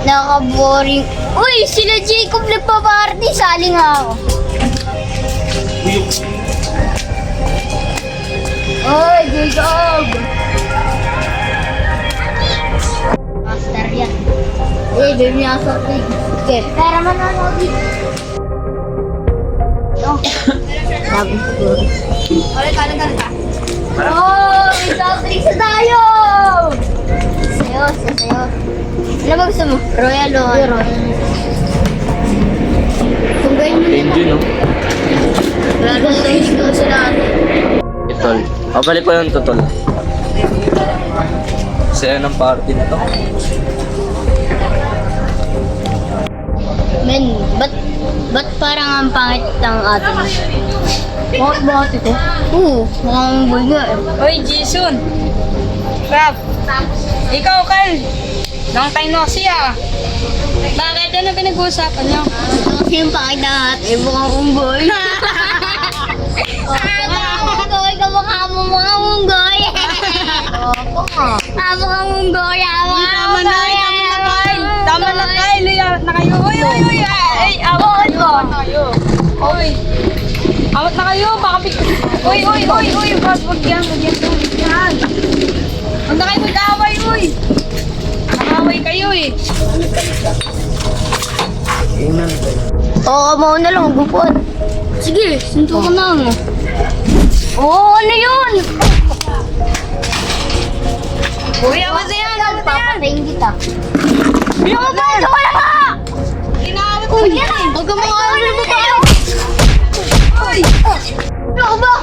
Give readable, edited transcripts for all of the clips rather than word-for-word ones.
Naka-boring. Uy, sila Jacob nagpa-party. Sali nga ako. Uy, Jacob! Master yan. Eh, baby niya sa akin. Okay, pera man ako dito. Oh, sabi ko. Ulit, kanan ka. Oh, may soft drinks na tayo! Sayo. Ano ba gusto mo? Royal o ano? Tunggayin mo na. Enjoy, no? Wala nang tayo ko sila. Tol. Babalik ko yung totol. Saya ng party na to. Men, ba't parang ang pangit ng atin? Bakit ito? Oo, mukhang bulga eh. Oy, Jason! Rap! Ikaw, Carl! Long time no see ah! Bakit? Ano pinag-uusapan niyo? Kasi yung pangit ng atin, mukhang unggoy. Unggoy, kamukha mo mga unggoy. Opo nga. Mukhang unggoy, Tama na, Kyle! Tama na, Kyle! Awat na kayo! Uy! Ay, awat na kayo! Uy! Awat na kayo! Baka Uy! Wag yan! Huwag na kayo mag-away, uy! Nag-away kayo eh! Oo, mauna lang, gupon. Sige, sunto ko na mo. Oo, ano yun? Uy, awat na yan! Papatayin kita. Bilang ba? Wala ka! Inaawat ko Uy, yan eh! huwag ka mga ano mo tayo. Uy! Ano ba?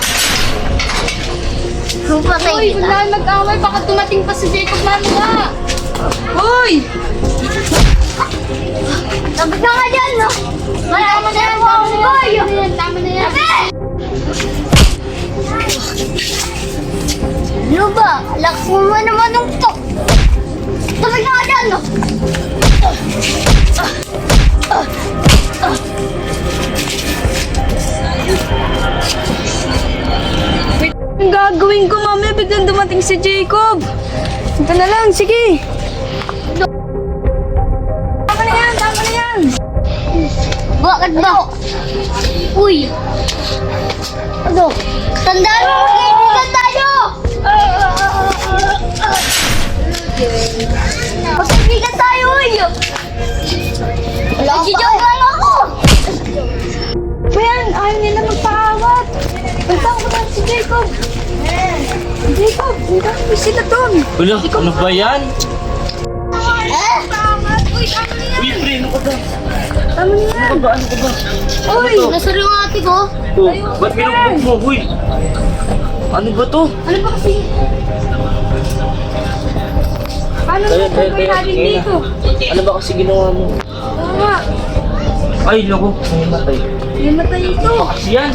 Papatayin Uy, kita. wala mag-away! Baka dumating pa si Jacob mamaya! Uy! Tapos na ka dyan, no? Tama na yan, unggoy. Tama na yan! Ano ba? Lakas mo naman ng tok. Tapos na ka dyan, no? Ang gagawin ko, mami? Biglang dumating si Jacob. Ito na lang, sige. Tama na yan. Bakit ba? Uy! Ano? Tandaan mo, magkaibigan tayo! Magkaibigan tayo, uy! Nagsijoke lang ako! Bayan, ayaw nila magpaawat. Punta ko na si Jacob. Jacob, hindi sila doon. Wala, ano ba yan? Eh? Uy, tama na yan. Uy, pre, ano ka ba? Tama na yan. Ano ba? Uy, Nasaro yung ate ko. Oh, ba't pinupok mo, huy? Ano ba to? ano ba kasi? Paano na gagawin natin dito? Ano ba kasi ginawa mo? Oo nga, Ay, loko, namatay. namatay ito. Kasi yan.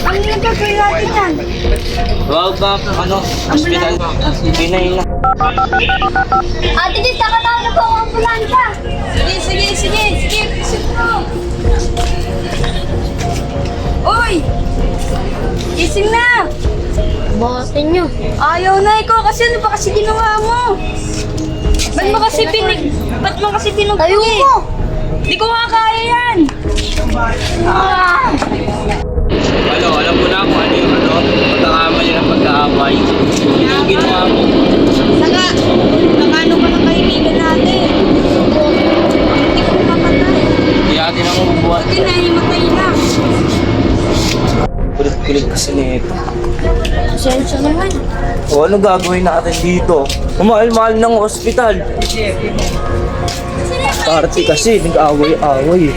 Ano na gagawin natin yan? Tawag ba ano? Hospital. Pinay na. Ate, di takataw na po ang ambulansya. Sige. Isip mo. Uy! Gising na! Botin nyo. Ayaw na ikaw kasi ano ba kasi ginawa mo? Ba't mo kasi pinag... Tayo mo. Di ko nga kaya yan! Alam mo na kung ano yung pagkakamali ng pagkaaway. Yung ginawa mo. Saka, nakano pa ng kaibigan natin? Hindi ko mapatay. Hindi natin ang mabubuhat. Hindi na, himatay na. Kulit-kulit kasi nito. Sensya naman. O ano gagawin natin dito? Mahal-mahal ng ospital. Party kasi, nag-away-away.